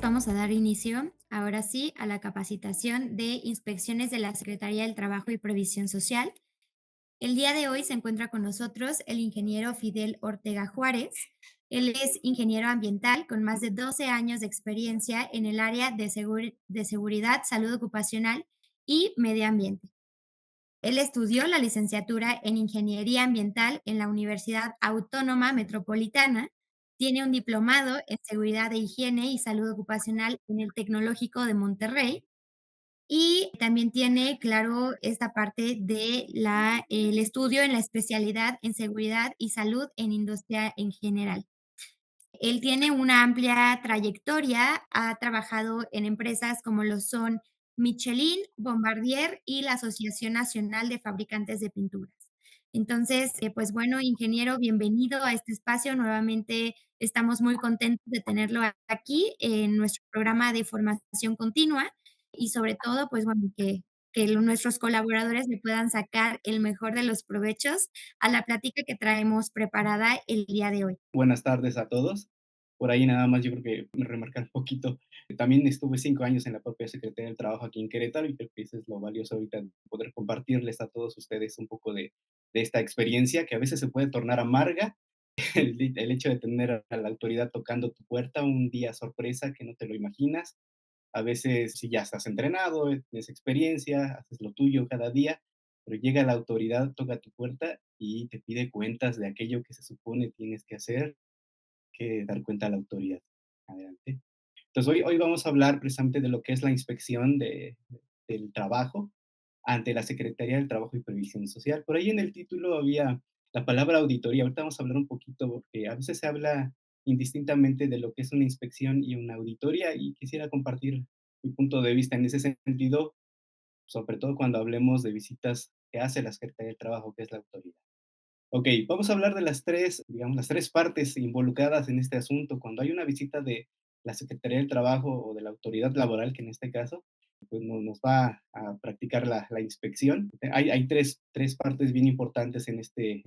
Vamos a dar inicio, ahora sí, a la capacitación de inspecciones de la Secretaría del Trabajo y Previsión Social. El día de hoy se encuentra con nosotros el ingeniero Fidel Ortega Juárez. Él es ingeniero ambiental con más de 12 años de experiencia en el área de seguridad, salud ocupacional y medio ambiente. Él estudió la licenciatura en Ingeniería Ambiental en la Universidad Autónoma Metropolitana. Tiene un diplomado en Seguridad e Higiene y Salud Ocupacional en el Tecnológico de Monterrey. Y también tiene, claro, esta parte de el estudio en la especialidad en Seguridad y Salud en Industria en general. Él tiene una amplia trayectoria, ha trabajado en empresas como lo son Michelin, Bombardier y la Asociación Nacional de Fabricantes de Pinturas. Entonces, pues bueno, ingeniero, bienvenido a este espacio. Nuevamente estamos muy contentos de tenerlo aquí en nuestro programa de formación continua y sobre todo, pues bueno, que nuestros colaboradores le puedan sacar el mejor de los provechos a la plática que traemos preparada el día de hoy. Buenas tardes a todos. Por ahí nada más yo creo que remarcar un poquito. También estuve 5 años en la propia Secretaría del Trabajo aquí en Querétaro y creo que eso es lo valioso ahorita, poder compartirles a todos ustedes un poco de esta experiencia que a veces se puede tornar amarga, el hecho de tener a la autoridad tocando tu puerta un día sorpresa que no te lo imaginas. A veces si ya estás entrenado, tienes experiencia, haces lo tuyo cada día, pero llega la autoridad, toca tu puerta y te pide cuentas de aquello que se supone tienes que hacer, que dar cuenta a la autoridad. Adelante. Entonces, hoy vamos a hablar precisamente de lo que es la inspección del trabajo ante la Secretaría del Trabajo y Previsión Social. Por ahí en el título había la palabra auditoría. Ahorita vamos a hablar un poquito porque a veces se habla indistintamente de lo que es una inspección y una auditoría y quisiera compartir mi punto de vista en ese sentido, sobre todo cuando hablemos de visitas que hace la Secretaría del Trabajo, que es la autoridad. Ok, vamos a hablar de las tres, digamos, las tres partes involucradas en este asunto. Cuando hay una visita de la Secretaría del Trabajo o de la autoridad laboral, que en este caso, pues nos va a practicar la inspección. Hay tres partes bien importantes en este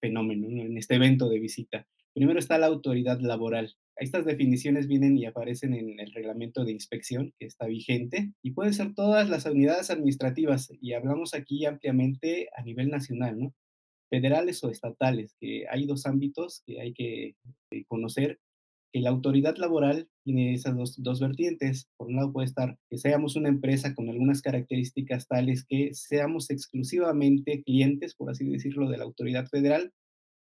fenómeno, ¿no? En este evento de visita. Primero está la autoridad laboral. Estas definiciones vienen y aparecen en el reglamento de inspección que está vigente y pueden ser todas las unidades administrativas y hablamos aquí ampliamente a nivel nacional, ¿no? Federales o estatales, que hay dos ámbitos que hay que conocer, que la autoridad laboral tiene esas dos vertientes. Por un lado puede estar que seamos una empresa con algunas características tales que seamos exclusivamente clientes, por así decirlo, de la autoridad federal,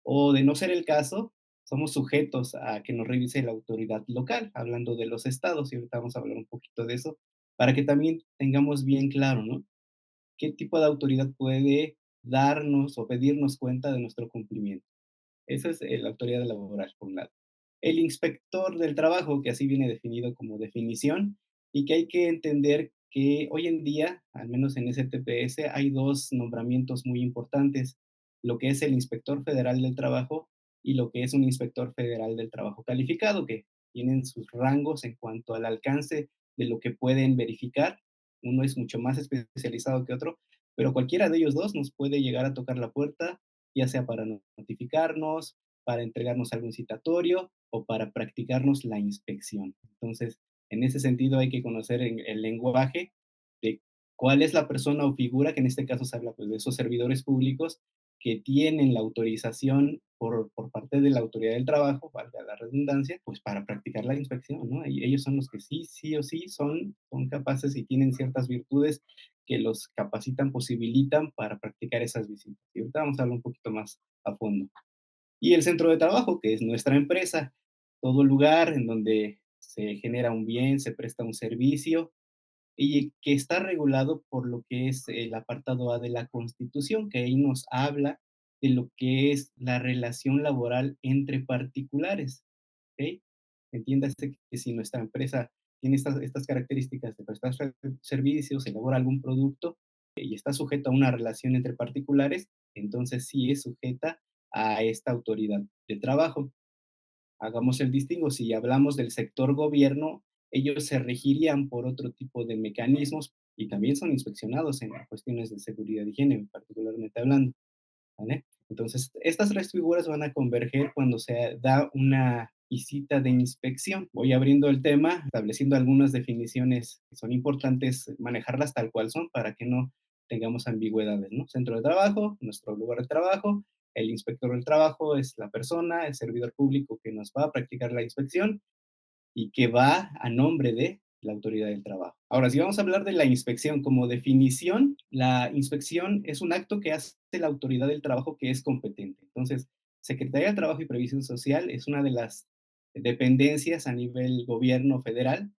o de no ser el caso, somos sujetos a que nos revise la autoridad local, hablando de los estados, y ahorita vamos a hablar un poquito de eso, para que también tengamos bien claro, ¿no? ¿Qué tipo de autoridad puede darnos o pedirnos cuenta de nuestro cumplimiento? Esa es la autoridad laboral, por un lado. El inspector del trabajo, que así viene definido como definición, y que hay que entender que hoy en día, al menos en STPS, hay dos nombramientos muy importantes, lo que es el inspector federal del trabajo y lo que es un inspector federal del trabajo calificado, que tienen sus rangos en cuanto al alcance de lo que pueden verificar. Uno es mucho más especializado que otro, pero cualquiera de ellos dos nos puede llegar a tocar la puerta, ya sea para notificarnos, para entregarnos algún citatorio o para practicarnos la inspección. Entonces, en ese sentido hay que conocer el lenguaje de cuál es la persona o figura, que en este caso se habla pues, de esos servidores públicos que tienen la autorización por parte de la autoridad del trabajo, valga la redundancia, pues para practicar la inspección, ¿no? Y ellos son los que sí o sí son capaces y tienen ciertas virtudes que los capacitan, posibilitan para practicar esas visitas. Y ahorita vamos a hablar un poquito más a fondo. Y el centro de trabajo, que es nuestra empresa, todo lugar en donde se genera un bien, se presta un servicio y que está regulado por lo que es el apartado A de la Constitución, que ahí nos habla de lo que es la relación laboral entre particulares, ¿ok? Entiéndase que si nuestra empresa tiene estas características de prestar servicios, elabora algún producto y está sujeto a una relación entre particulares, entonces sí es sujeta a esta autoridad de trabajo. Hagamos el distingo, si hablamos del sector gobierno, ellos se regirían por otro tipo de mecanismos y también son inspeccionados en cuestiones de seguridad y higiene, particularmente hablando, ¿vale? Entonces, estas tres figuras van a converger cuando se da una visita de inspección. Voy abriendo el tema, estableciendo algunas definiciones que son importantes manejarlas tal cual son para que no tengamos ambigüedades, ¿no? Centro de trabajo, nuestro lugar de trabajo, el inspector del trabajo es la persona, el servidor público que nos va a practicar la inspección y que va a nombre de la autoridad del trabajo. Ahora, si vamos a hablar de la inspección como definición, la inspección es un acto que hace la autoridad del trabajo que es competente. Entonces, Secretaría del Trabajo y Previsión Social es una de las dependencias a nivel gobierno federal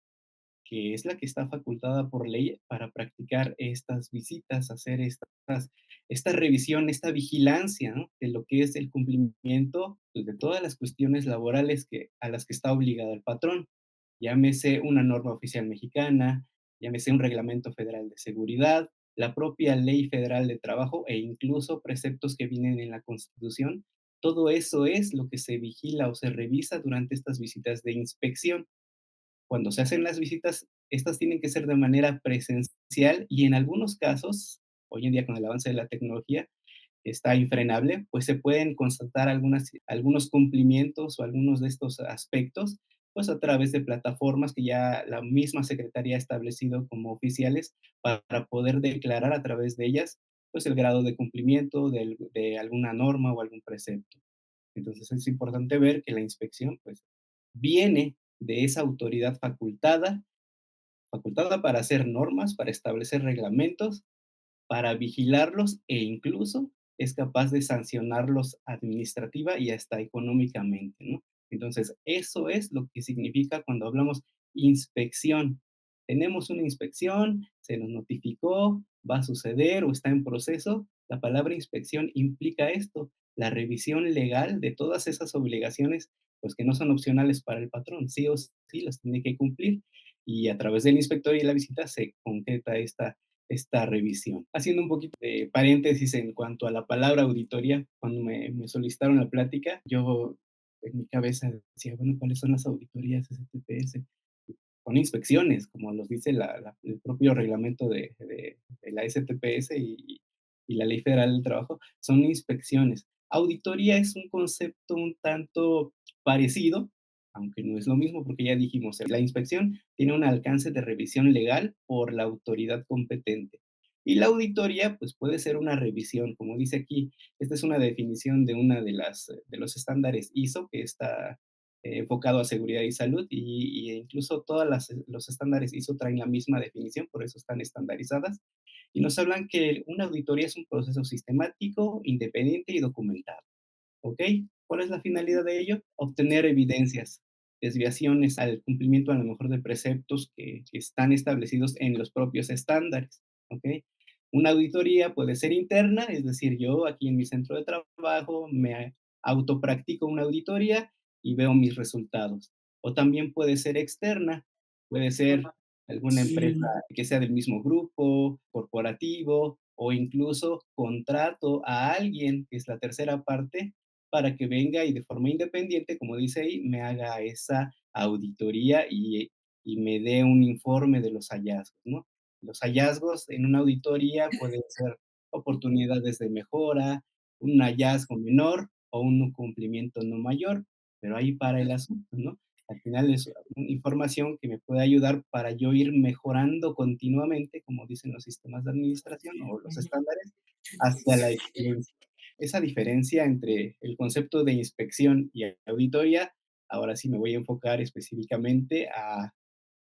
que es la que está facultada por ley para practicar estas visitas, hacer esta revisión, esta vigilancia, ¿no? De lo que es el cumplimiento pues, de todas las cuestiones laborales a las que está obligado el patrón. Llámese una norma oficial mexicana, llámese un reglamento federal de seguridad, la propia ley federal de trabajo e incluso preceptos que vienen en la Constitución. Todo eso es lo que se vigila o se revisa durante estas visitas de inspección. Cuando se hacen las visitas, estas tienen que ser de manera presencial y en algunos casos, hoy en día con el avance de la tecnología, está infrenable, pues se pueden constatar algunos cumplimientos o algunos de estos aspectos, pues a través de plataformas que ya la misma Secretaría ha establecido como oficiales para poder declarar a través de ellas, pues el grado de cumplimiento de alguna norma o algún precepto. Entonces es importante ver que la inspección, pues, viene de esa autoridad facultada para hacer normas, para establecer reglamentos, para vigilarlos e incluso es capaz de sancionarlos administrativa y hasta económicamente, ¿no? Entonces, eso es lo que significa cuando hablamos inspección. Tenemos una inspección, se nos notificó, va a suceder o está en proceso. La palabra inspección implica esto, la revisión legal de todas esas obligaciones, pues que no son opcionales para el patrón, sí o sí las tiene que cumplir. Y a través del inspector y la visita se concreta esta revisión. Haciendo un poquito de paréntesis en cuanto a la palabra auditoría, cuando me solicitaron la plática, yo en mi cabeza decía, bueno, ¿cuáles son las auditorías STPS? Son inspecciones, como los dice el propio reglamento de la STPS y la Ley Federal del Trabajo, son inspecciones. Auditoría es un concepto un tanto parecido, aunque no es lo mismo, porque ya dijimos, la inspección tiene un alcance de revisión legal por la autoridad competente. Y la auditoría, pues puede ser una revisión, como dice aquí, esta es una definición de una de los estándares ISO que está enfocado a seguridad y salud y incluso todos los estándares ISO traen la misma definición, por eso están estandarizadas. Y nos hablan que una auditoría es un proceso sistemático, independiente y documentado. ¿Ok? ¿Cuál es la finalidad de ello? Obtener evidencias, desviaciones al cumplimiento a lo mejor de preceptos que están establecidos en los propios estándares. ¿Ok? Una auditoría puede ser interna, es decir, yo aquí en mi centro de trabajo me autopractico una auditoría y veo mis resultados. O también puede ser externa, puede ser alguna empresa que sea del mismo grupo, corporativo, o incluso contrato a alguien, que es la tercera parte, para que venga y de forma independiente, como dice ahí, me haga esa auditoría y me dé un informe de los hallazgos, ¿no? Los hallazgos en una auditoría pueden ser oportunidades de mejora, un hallazgo menor o un cumplimiento no mayor, pero ahí para el asunto, ¿no? Al final es una información que me puede ayudar para yo ir mejorando continuamente, como dicen los sistemas de administración o los estándares, hacia la excelencia. Esa diferencia entre el concepto de inspección y auditoría, ahora sí me voy a enfocar específicamente a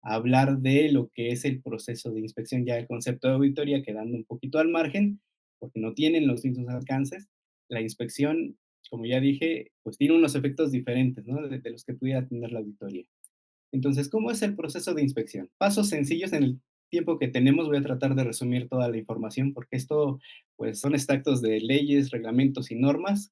hablar de lo que es el proceso de inspección, ya el concepto de auditoría quedando un poquito al margen, porque no tienen los mismos alcances. La inspección, como ya dije, pues tiene unos efectos diferentes, ¿no? De los que pudiera tener la auditoría. Entonces, ¿cómo es el proceso de inspección? Pasos sencillos en el tiempo que tenemos, voy a tratar de resumir toda la información porque esto, pues, son extractos de leyes, reglamentos y normas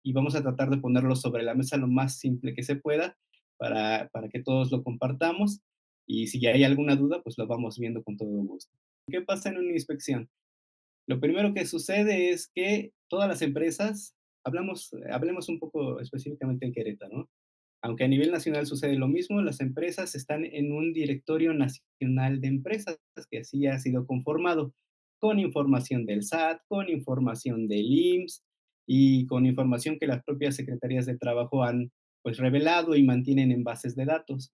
y vamos a tratar de ponerlo sobre la mesa lo más simple que se pueda para que todos lo compartamos y si ya hay alguna duda, pues lo vamos viendo con todo gusto. ¿Qué pasa en una inspección? Lo primero que sucede es que todas las empresas, hablemos un poco específicamente en Querétaro, ¿no? Aunque a nivel nacional sucede lo mismo, las empresas están en un directorio nacional de empresas que así ha sido conformado, con información del SAT, con información del IMSS y con información que las propias secretarías de trabajo han pues revelado y mantienen en bases de datos.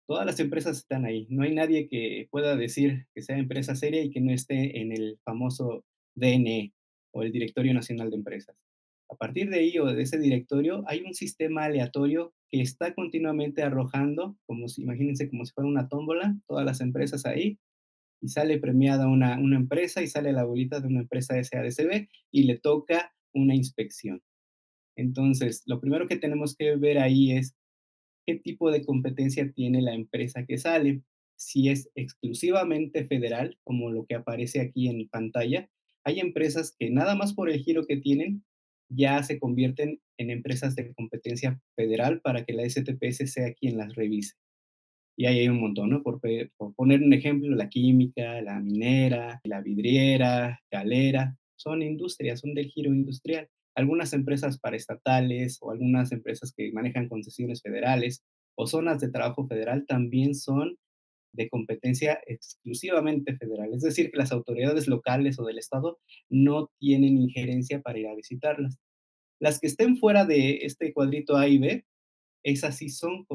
Todas las empresas están ahí. No hay nadie que pueda decir que sea empresa seria y que no esté en el famoso DNE o el Directorio Nacional de Empresas. A partir de ahí o de ese directorio hay un sistema aleatorio que está continuamente arrojando, como si, imagínense, como si fuera una tómbola, todas las empresas ahí, y sale premiada una empresa y sale la bolita de una empresa SADCB y le toca una inspección. Entonces, lo primero que tenemos que ver ahí es qué tipo de competencia tiene la empresa que sale. Si es exclusivamente federal, como lo que aparece aquí en pantalla, hay empresas que nada más por el giro que tienen ya se convierten en empresas de competencia federal para que la STPS sea quien las revise. Y ahí hay un montón, ¿no? Por poner un ejemplo, la química, la minera, la vidriera, calera, son industrias, son del giro industrial. Algunas empresas paraestatales o algunas empresas que manejan concesiones federales o zonas de trabajo federal también son de competencia exclusivamente federal. Es decir, que las autoridades locales o del estado no tienen injerencia para ir a visitarlas. Las que estén fuera de este cuadrito A y B esas sí son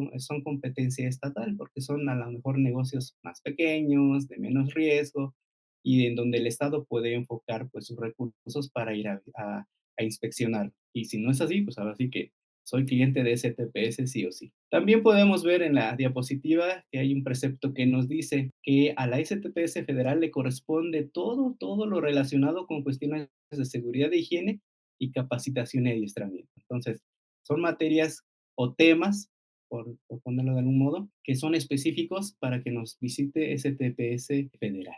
competencia estatal, porque son a lo mejor negocios más pequeños, de menos riesgo, y en donde el Estado puede enfocar, pues, sus recursos para ir a inspeccionar. Y si no es así, pues, ahora sí que soy cliente de STPS sí o sí. También podemos ver en la diapositiva que hay un precepto que nos dice que a la STPS federal le corresponde todo lo relacionado con cuestiones de seguridad e higiene y capacitación y adiestramiento. Entonces, son materias o temas, por ponerlo de algún modo, que son específicos para que nos visite STPS federal,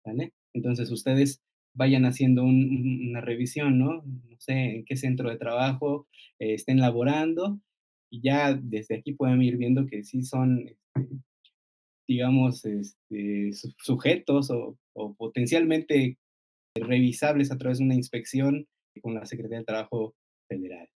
¿vale? Entonces ustedes vayan haciendo una revisión, ¿no? No sé en qué centro de trabajo estén laborando y ya desde aquí pueden ir viendo que sí son, digamos, sujetos o potencialmente revisables a través de una inspección con la Secretaría del Trabajo Federal.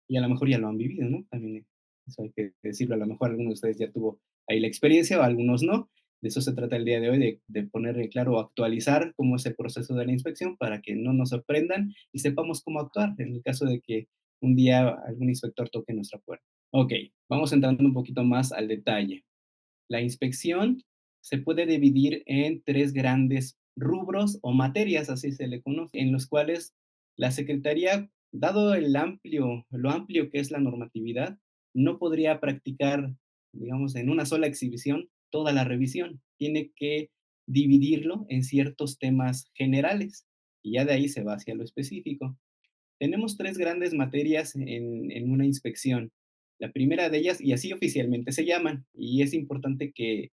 Y a lo mejor ya lo han vivido, ¿no? También eso hay que decirlo, a lo mejor alguno de ustedes ya tuvo ahí la experiencia o algunos no. De eso se trata el día de hoy, de poner en claro o actualizar cómo es el proceso de la inspección para que no nos sorprendan y sepamos cómo actuar en el caso de que un día algún inspector toque nuestra puerta. Ok, vamos entrando un poquito más al detalle. La inspección se puede dividir en tres grandes rubros o materias, así se le conoce, en los cuales la Secretaría, dado lo amplio que es la normatividad, no podría practicar, digamos, en una sola exhibición toda la revisión. Tiene que dividirlo en ciertos temas generales y ya de ahí se va hacia lo específico. Tenemos tres grandes materias en una inspección. La primera de ellas, y así oficialmente se llaman, y es importante que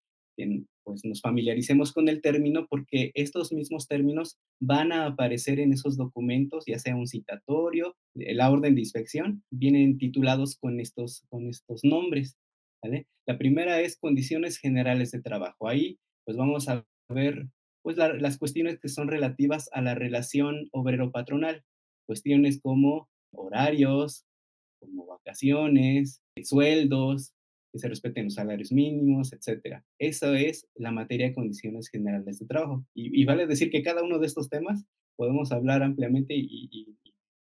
pues nos familiaricemos con el término porque estos mismos términos van a aparecer en esos documentos, ya sea un citatorio, la orden de inspección, vienen titulados con estos nombres, ¿vale? La primera es condiciones generales de trabajo. Ahí pues vamos a ver pues las cuestiones que son relativas a la relación obrero-patronal, cuestiones como horarios, como vacaciones, sueldos, que se respeten los salarios mínimos, etcétera. Eso es la materia de condiciones generales de trabajo. Y vale decir que cada uno de estos temas podemos hablar ampliamente y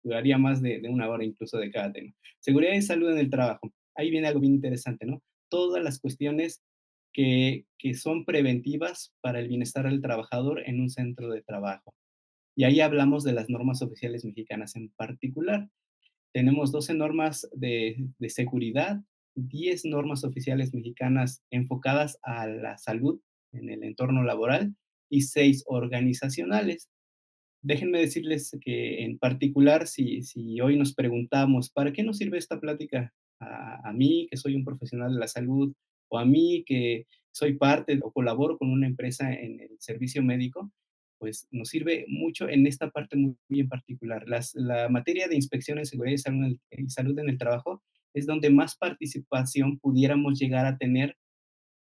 duraría más de una hora incluso de cada tema. Seguridad y salud en el trabajo. Ahí viene algo bien interesante, ¿no? Todas las cuestiones que son preventivas para el bienestar del trabajador en un centro de trabajo. Y ahí hablamos de las normas oficiales mexicanas en particular. Tenemos 12 normas de seguridad, 10 normas oficiales mexicanas enfocadas a la salud en el entorno laboral y 6 organizacionales. Déjenme decirles que en particular, si hoy nos preguntamos, ¿para qué nos sirve esta plática? A mí, que soy un profesional de la salud, o a mí, que soy parte o colaboro con una empresa en el servicio médico, pues nos sirve mucho en esta parte muy en particular. La materia de inspección en seguridad y salud en el trabajo es donde más participación pudiéramos llegar a tener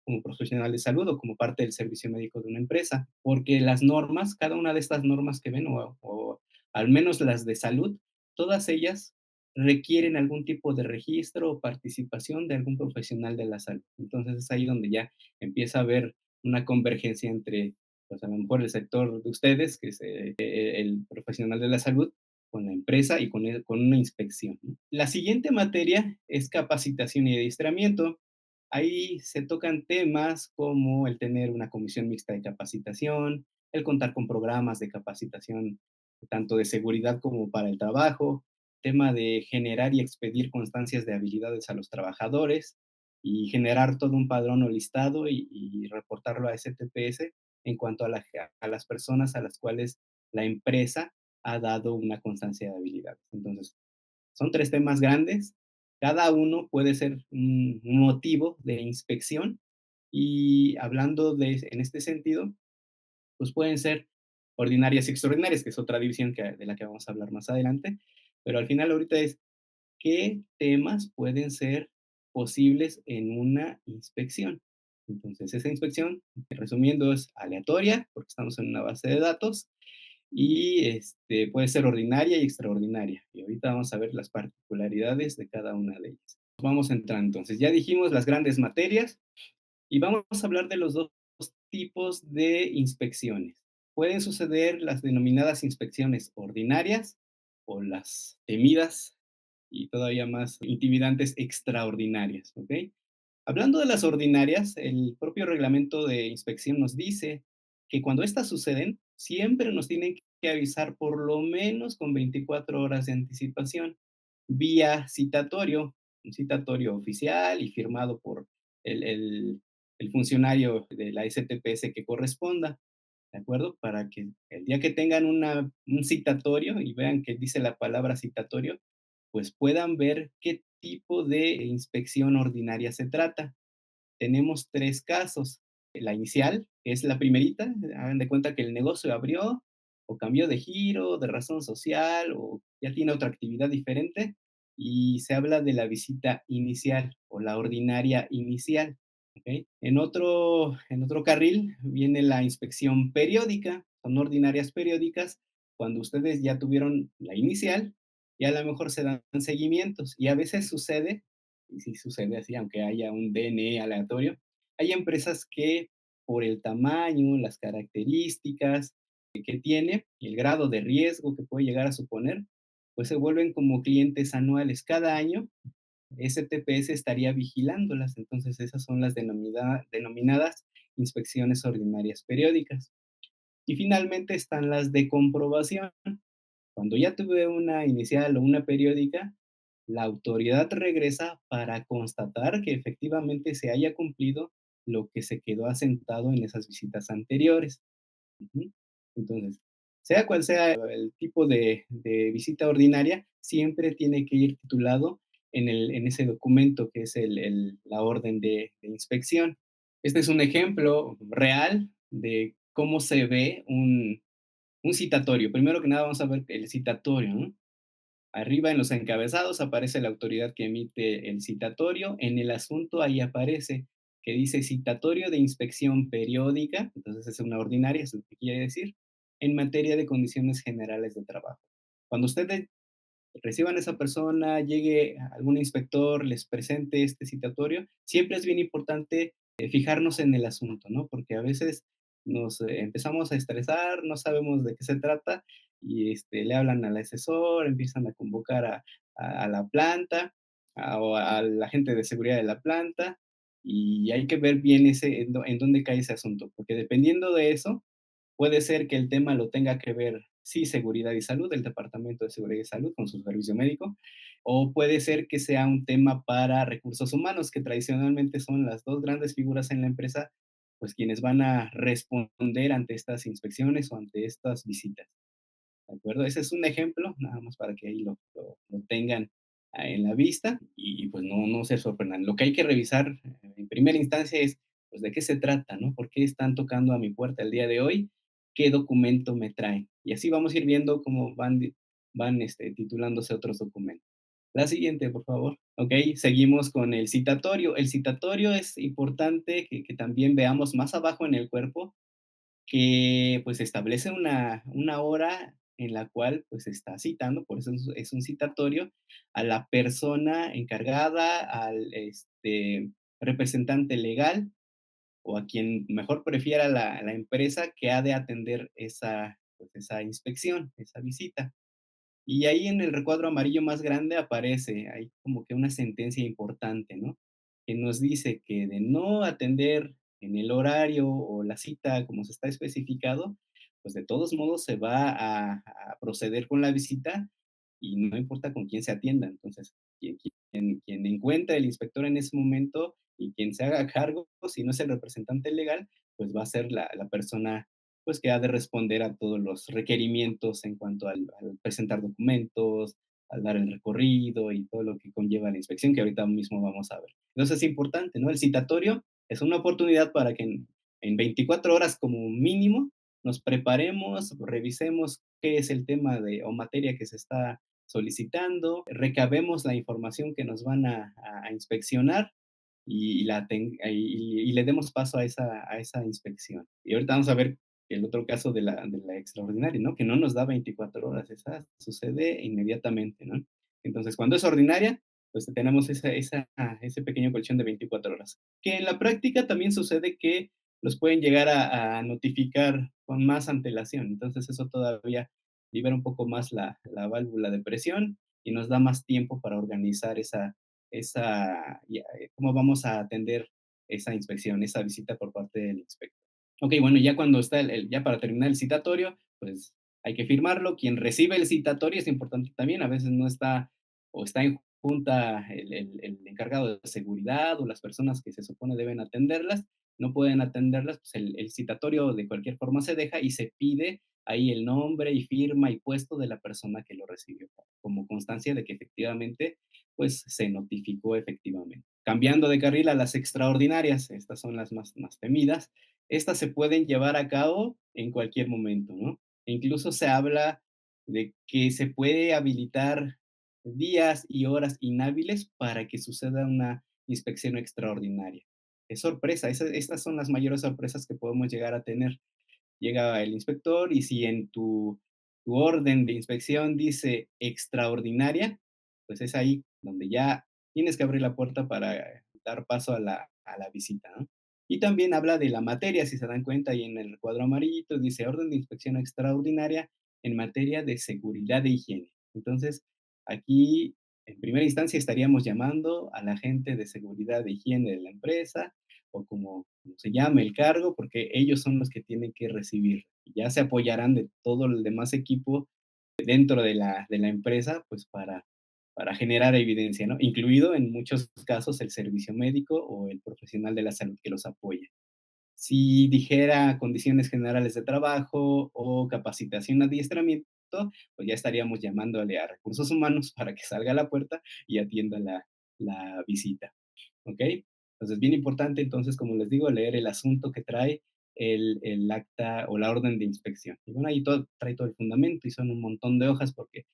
como profesional de salud o como parte del servicio médico de una empresa, porque las normas, cada una de estas normas que ven, o al menos las de salud, todas ellas requieren algún tipo de registro o participación de algún profesional de la salud. Entonces es ahí donde ya empieza a haber una convergencia entre, pues a lo mejor el sector de ustedes, que es el profesional de la salud, con la empresa y con una inspección, ¿no? La siguiente materia es capacitación y adiestramiento. Ahí se tocan temas como el tener una comisión mixta de capacitación, el contar con programas de capacitación tanto de seguridad como para el trabajo, tema de generar y expedir constancias de habilidades a los trabajadores y generar todo un padrón o listado y reportarlo a STPS en cuanto a las personas a las cuales la empresa ha dado una constancia de habilidades. Entonces, son 3 temas grandes, cada uno puede ser un motivo de inspección y hablando en este sentido, pues pueden ser ordinarias y extraordinarias, que es otra división de la que vamos a hablar más adelante, pero al final ahorita es qué temas pueden ser posibles en una inspección. Entonces, esa inspección, resumiendo, es aleatoria, porque estamos en una base de datos, y puede ser ordinaria y extraordinaria. Y ahorita vamos a ver las particularidades de cada una de ellas. Vamos a entrar entonces. Ya dijimos las grandes materias y vamos a hablar de los dos tipos de inspecciones. Pueden suceder las denominadas inspecciones ordinarias o las temidas y todavía más intimidantes extraordinarias, ¿ok? Hablando de las ordinarias, el propio reglamento de inspección nos dice que cuando estas suceden, siempre nos tienen que avisar por lo menos con 24 horas de anticipación, vía citatorio, un citatorio oficial y firmado por el, el, el funcionario de la STPS que corresponda, ¿de acuerdo? Para que el día que tengan un citatorio y vean que dice la palabra citatorio, pues puedan ver qué tipo de inspección ordinaria se trata. Tenemos 3 casos. La inicial, que es la primerita, hagan de cuenta que el negocio abrió o cambió de giro, de razón social o ya tiene otra actividad diferente y se habla de la visita inicial o la ordinaria inicial, ¿ok? En otro carril viene la inspección periódica, son ordinarias periódicas, cuando ustedes ya tuvieron la inicial y a lo mejor se dan seguimientos y a veces sucede y sí sucede así, aunque haya un DNE aleatorio, hay empresas que por el tamaño, las características que tiene y el grado de riesgo que puede llegar a suponer, pues se vuelven como clientes anuales. Cada año STPS estaría vigilándolas, entonces esas son las denominadas inspecciones ordinarias periódicas. Y finalmente están las de comprobación. Cuando ya tuve una inicial o una periódica, la autoridad regresa para constatar que efectivamente se haya cumplido lo que se quedó asentado en esas visitas anteriores. Ujú. Entonces, sea cual sea el tipo de visita ordinaria, siempre tiene que ir titulado en ese documento que es la orden de inspección. Este es un ejemplo real de cómo se ve un citatorio. Primero que nada, vamos a ver el citatorio, ¿no? Arriba en los encabezados aparece la autoridad que emite el citatorio. En el asunto ahí aparece que dice citatorio de inspección periódica, entonces es una ordinaria, es lo que quiere decir, en materia de condiciones generales de trabajo. Cuando ustedes reciban a esa persona, llegue algún inspector, les presente este citatorio, siempre es bien importante fijarnos en el asunto, ¿no? Porque a veces nos empezamos a estresar, no sabemos de qué se trata y le hablan al asesor, empiezan a convocar a la planta o a la gente de seguridad de la planta y hay que ver bien en dónde cae ese asunto, porque dependiendo de eso, puede ser que el tema lo tenga que ver, sí, seguridad y salud, el Departamento de Seguridad y Salud con su servicio médico, o puede ser que sea un tema para recursos humanos, que tradicionalmente son las dos grandes figuras en la empresa, pues quienes van a responder ante estas inspecciones o ante estas visitas. ¿De acuerdo? Ese es un ejemplo, nada más para que ahí lo tengan en la vista y pues no se sorprendan. Lo que hay que revisar en primera instancia es, pues, de qué se trata, ¿no? ¿Por qué están tocando a mi puerta el día de hoy? ¿Qué documento me traen? Y así vamos a ir viendo cómo van titulándose otros documentos. La siguiente, por favor. Ok, seguimos con el citatorio. El citatorio es importante que también veamos más abajo en el cuerpo que pues establece una hora en la cual pues está citando, por eso es un citatorio, a la persona encargada, al representante legal o a quien mejor prefiera la empresa que ha de atender esa inspección, esa visita. Y ahí en el recuadro amarillo más grande aparece ahí como que una sentencia importante, ¿no? Que nos dice que de no atender en el horario o la cita como se está especificado, pues de todos modos se va a proceder con la visita y no importa con quién se atienda. Entonces, quien encuentre el inspector en ese momento y quien se haga cargo, si no es el representante legal, pues va a ser la persona pues que ha de responder a todos los requerimientos en cuanto al presentar documentos, al dar el recorrido y todo lo que conlleva la inspección, que ahorita mismo vamos a ver. Entonces es importante, ¿no? El citatorio es una oportunidad para que en 24 horas como mínimo nos preparemos, revisemos qué es el tema de o materia que se está solicitando, recabemos la información que nos van a inspeccionar y le demos paso a esa inspección. Y ahorita vamos a ver el otro caso de la extraordinaria, ¿no? Que no nos da 24 horas, esa sucede inmediatamente, ¿no? Entonces, cuando es ordinaria, pues tenemos ese pequeño colchón de 24 horas. Que en la práctica también sucede que los pueden llegar a notificar con más antelación. Entonces, eso todavía libera un poco más la válvula de presión y nos da más tiempo para organizar cómo vamos a atender esa inspección, esa visita por parte del inspector. Ok, bueno, ya cuando está ya para terminar el citatorio, pues hay que firmarlo. Quien recibe el citatorio es importante también, a veces no está o está en junta el encargado de seguridad o las personas que se supone deben atenderlas, no pueden atenderlas, pues el citatorio de cualquier forma se deja y se pide ahí el nombre y firma y puesto de la persona que lo recibió, como constancia de que efectivamente pues se notificó efectivamente. Cambiando de carril a las extraordinarias, estas son las más temidas, estas se pueden llevar a cabo en cualquier momento, ¿no? E incluso se habla de que se puede habilitar días y horas inhábiles para que suceda una inspección extraordinaria. Es sorpresa, estas son las mayores sorpresas que podemos llegar a tener. Llega el inspector y si en tu orden de inspección dice extraordinaria, pues es ahí donde ya tienes que abrir la puerta para dar paso a la visita, ¿no? Y también habla de la materia, si se dan cuenta, ahí en el cuadro amarillito dice orden de inspección extraordinaria en materia de seguridad e higiene. Entonces, aquí en primera instancia estaríamos llamando a la gente de seguridad e higiene de la empresa, o como se llame el cargo, porque ellos son los que tienen que recibir. Ya se apoyarán de todo el demás equipo dentro de la empresa, pues para generar evidencia, ¿no? Incluido en muchos casos el servicio médico o el profesional de la salud que los apoya. Si dijera condiciones generales de trabajo o capacitación, adiestramiento, pues ya estaríamos llamándole a recursos humanos para que salga a la puerta y atienda la visita. ¿Ok? Entonces, bien importante, entonces, como les digo, leer el asunto que trae el acta o la orden de inspección. Y bueno, ahí trae todo el fundamento y son un montón de hojas porque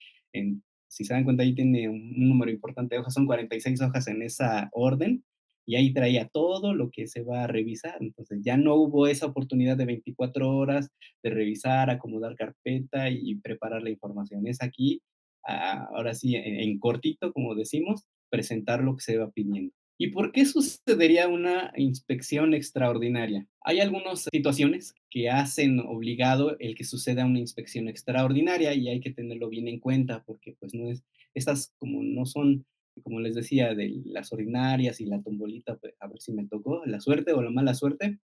si se dan cuenta, ahí tiene un número importante de hojas, son 46 hojas en esa orden y ahí traía todo lo que se va a revisar. Entonces, ya no hubo esa oportunidad de 24 horas de revisar, acomodar carpeta y preparar la información. Es aquí, ahora sí, en cortito, como decimos, presentar lo que se va pidiendo. ¿Y por qué sucedería una inspección extraordinaria? Hay algunas situaciones que hacen obligado el que suceda una inspección extraordinaria y hay que tenerlo bien en cuenta porque pues estas como no son, como les decía, de las ordinarias y la tombolita, pues, a ver si me tocó la suerte o la mala suerte,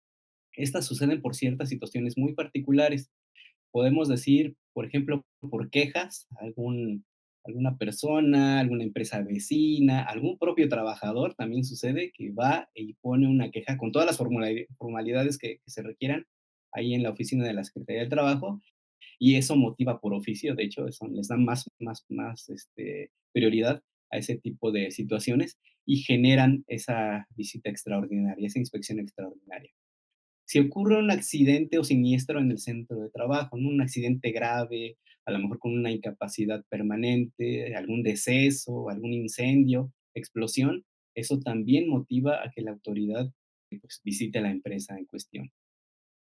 estas suceden por ciertas situaciones muy particulares. Podemos decir, por ejemplo, por quejas, alguna persona, alguna empresa vecina, algún propio trabajador también sucede que va y pone una queja con todas las formalidades que se requieran ahí en la oficina de la Secretaría del Trabajo y eso motiva por oficio, de hecho, eso les da más prioridad a ese tipo de situaciones y generan esa visita extraordinaria, esa inspección extraordinaria. Si ocurre un accidente o siniestro en el centro de trabajo, ¿no? Un accidente grave, a lo mejor con una incapacidad permanente, algún deceso, algún incendio, explosión, eso también motiva a que la autoridad, pues, visite la empresa en cuestión.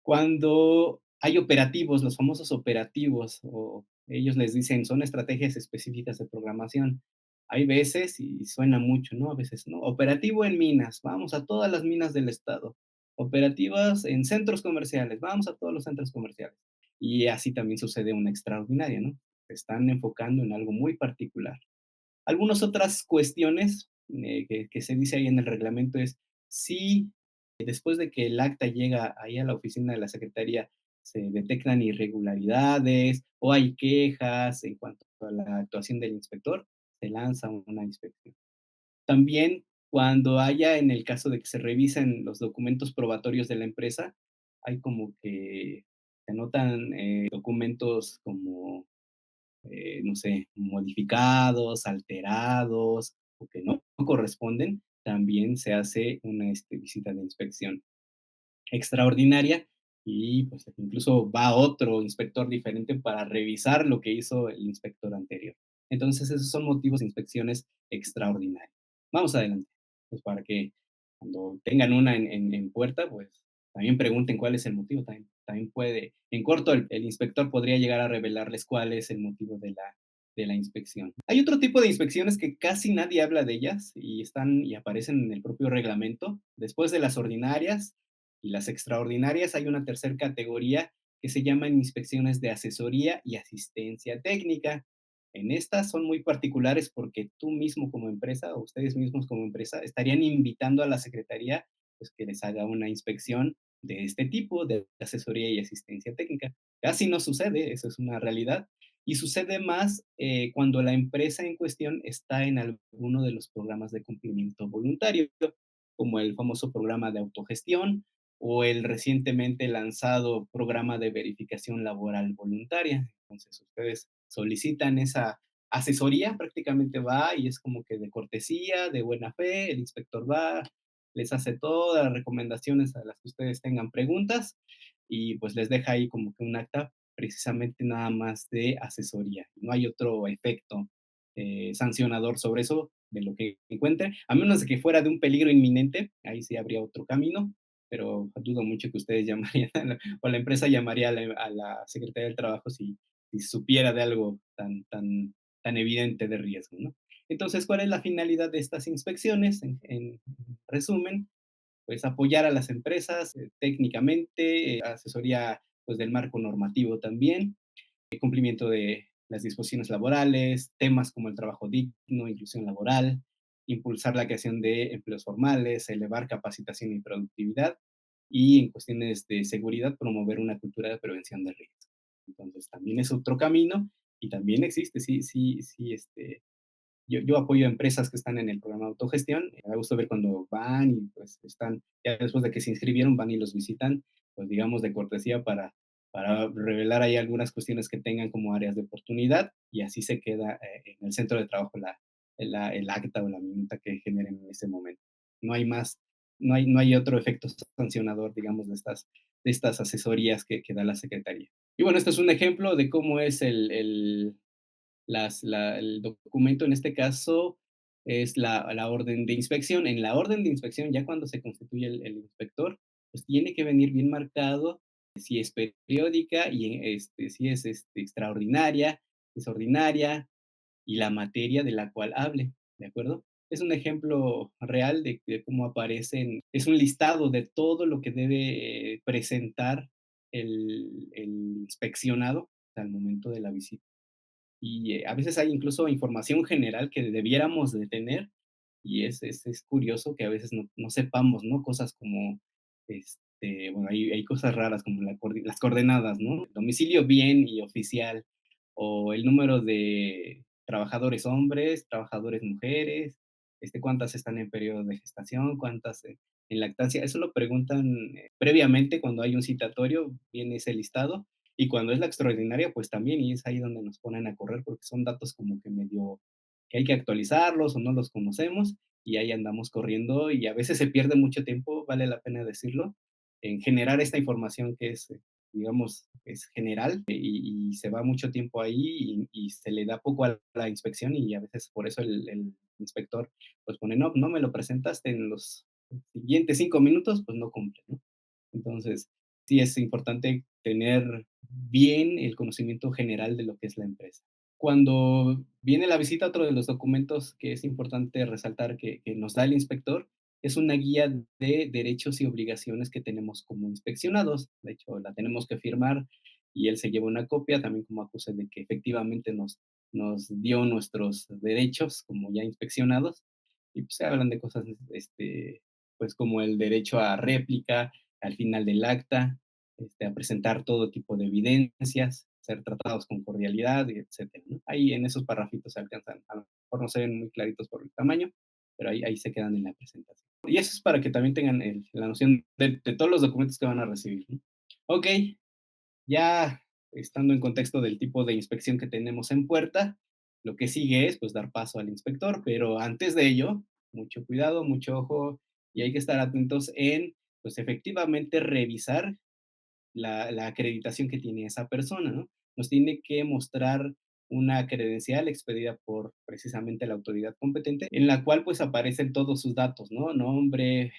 Cuando hay operativos, los famosos operativos, o ellos les dicen, son estrategias específicas de programación. Hay veces, y suena mucho, ¿no? A veces, ¿no? Operativo en minas, vamos a todas las minas del estado. Operativas en centros comerciales, vamos a todos los centros comerciales. Y así también sucede una extraordinaria, ¿no? se están enfocando en algo muy particular. Algunas otras cuestiones que se dice ahí en el reglamento es si después de que el acta llega ahí a la oficina de la Secretaría se detectan irregularidades o hay quejas en cuanto a la actuación del inspector, se lanza una inspección. También cuando haya, en el caso de que se revisen los documentos probatorios de la empresa, hay como que se anotan documentos como no sé, modificados, alterados o que no corresponden, también se hace una visita de inspección extraordinaria y pues incluso va otro inspector diferente para revisar lo que hizo el inspector anterior. Entonces esos son motivos de inspecciones extraordinarias. Vamos adelante, pues para que cuando tengan una en puerta, pues también pregunten cuál es el motivo. También puede, en corto, el inspector podría llegar a revelarles cuál es el motivo de la inspección. Hay otro tipo de inspecciones que casi nadie habla de ellas y están y aparecen en el propio reglamento. Después de las ordinarias, y las extraordinarias hay una tercera categoría que se llaman inspecciones de asesoría y asistencia técnica. En estas son muy particulares porque tú mismo como empresa o ustedes mismos como empresa estarían invitando a la secretaría pues, que les haga una inspección de este tipo de asesoría y asistencia técnica. Casi no sucede, eso es una realidad, y sucede más cuando la empresa en cuestión está en alguno de los programas de cumplimiento voluntario, como el famoso programa de autogestión o el recientemente lanzado programa de verificación laboral voluntaria. Entonces, ustedes solicitan esa asesoría, prácticamente va y es como que de cortesía, de buena fe, el inspector va, les hace todas las recomendaciones a las que ustedes tengan preguntas y pues les deja ahí como que un acta precisamente nada más de asesoría. No hay otro efecto sancionador sobre eso de lo que encuentre, a menos de que fuera de un peligro inminente, ahí sí habría otro camino, pero dudo mucho que ustedes llamarían o la empresa llamaría a la Secretaría del Trabajo si supiera de algo tan evidente de riesgo, ¿no? Entonces, ¿cuál es la finalidad de estas inspecciones? En resumen, pues apoyar a las empresas técnicamente, asesoría pues del marco normativo también, cumplimiento de las disposiciones laborales, temas como el trabajo digno, inclusión laboral, impulsar la creación de empleos formales, elevar capacitación y productividad y en cuestiones de seguridad promover una cultura de prevención de riesgos. Entonces también es otro camino y también existe, sí, yo apoyo a empresas que están en el programa de autogestión. Me da gusto ver cuando van y pues están, ya después de que se inscribieron, van y los visitan, pues digamos de cortesía para revelar ahí algunas cuestiones que tengan como áreas de oportunidad y así se queda en el centro de trabajo el acta o la minuta que generen en ese momento. No hay más, no hay otro efecto sancionador, digamos, de estas asesorías que da la Secretaría. Y bueno, esto es un ejemplo de cómo es el documento en este caso es la orden de inspección. En la orden de inspección, ya cuando se constituye el inspector, pues tiene que venir bien marcado si es periódica y si es extraordinaria, es ordinaria y la materia de la cual hable, ¿de acuerdo? Es un ejemplo real de cómo aparecen, es un listado de todo lo que debe presentar el inspeccionado al momento de la visita y a veces hay incluso información general que debiéramos de tener y es curioso que a veces no sepamos, ¿no? Cosas como, bueno, hay cosas raras como las coordenadas, ¿no? Domicilio bien y oficial, o el número de trabajadores hombres, trabajadores mujeres, cuántas están en periodo de gestación, cuántas en lactancia. Eso lo preguntan previamente cuando hay un citatorio, viene ese listado, y cuando es la extraordinaria, pues también, y es ahí donde nos ponen a correr porque son datos como que medio que hay que actualizarlos o no los conocemos y ahí andamos corriendo y a veces se pierde mucho tiempo, vale la pena decirlo, en generar esta información que es, digamos, es general y se va mucho tiempo ahí y se le da poco a la inspección y a veces por eso el inspector pues pone, no, no me lo presentaste en los siguientes 5 minutos, pues no cumple, ¿no? Entonces, sí es importante tener bien el conocimiento general de lo que es la empresa. Cuando viene la visita, otro de los documentos que es importante resaltar que nos da el inspector es una guía de derechos y obligaciones que tenemos como inspeccionados. De hecho, la tenemos que firmar y él se lleva una copia también como acuse de que efectivamente nos dio nuestros derechos como ya inspeccionados y pues se hablan de cosas, pues como el derecho a réplica al final del acta, a presentar todo tipo de evidencias, ser tratados con cordialidad, y etcétera, ¿no? Ahí en esos parrafitos se alcanzan, a lo mejor no se ven muy claritos por el tamaño, pero ahí se quedan en la presentación. Y eso es para que también tengan la noción de todos los documentos que van a recibir, ¿no? Ok, ya estando en contexto del tipo de inspección que tenemos en puerta, lo que sigue es pues dar paso al inspector, pero antes de ello, mucho cuidado, mucho ojo y hay que estar atentos en pues efectivamente revisar la acreditación que tiene esa persona, ¿no? Nos tiene que mostrar una credencial expedida por precisamente la autoridad competente, en la cual pues aparecen todos sus datos, ¿no? Nombre,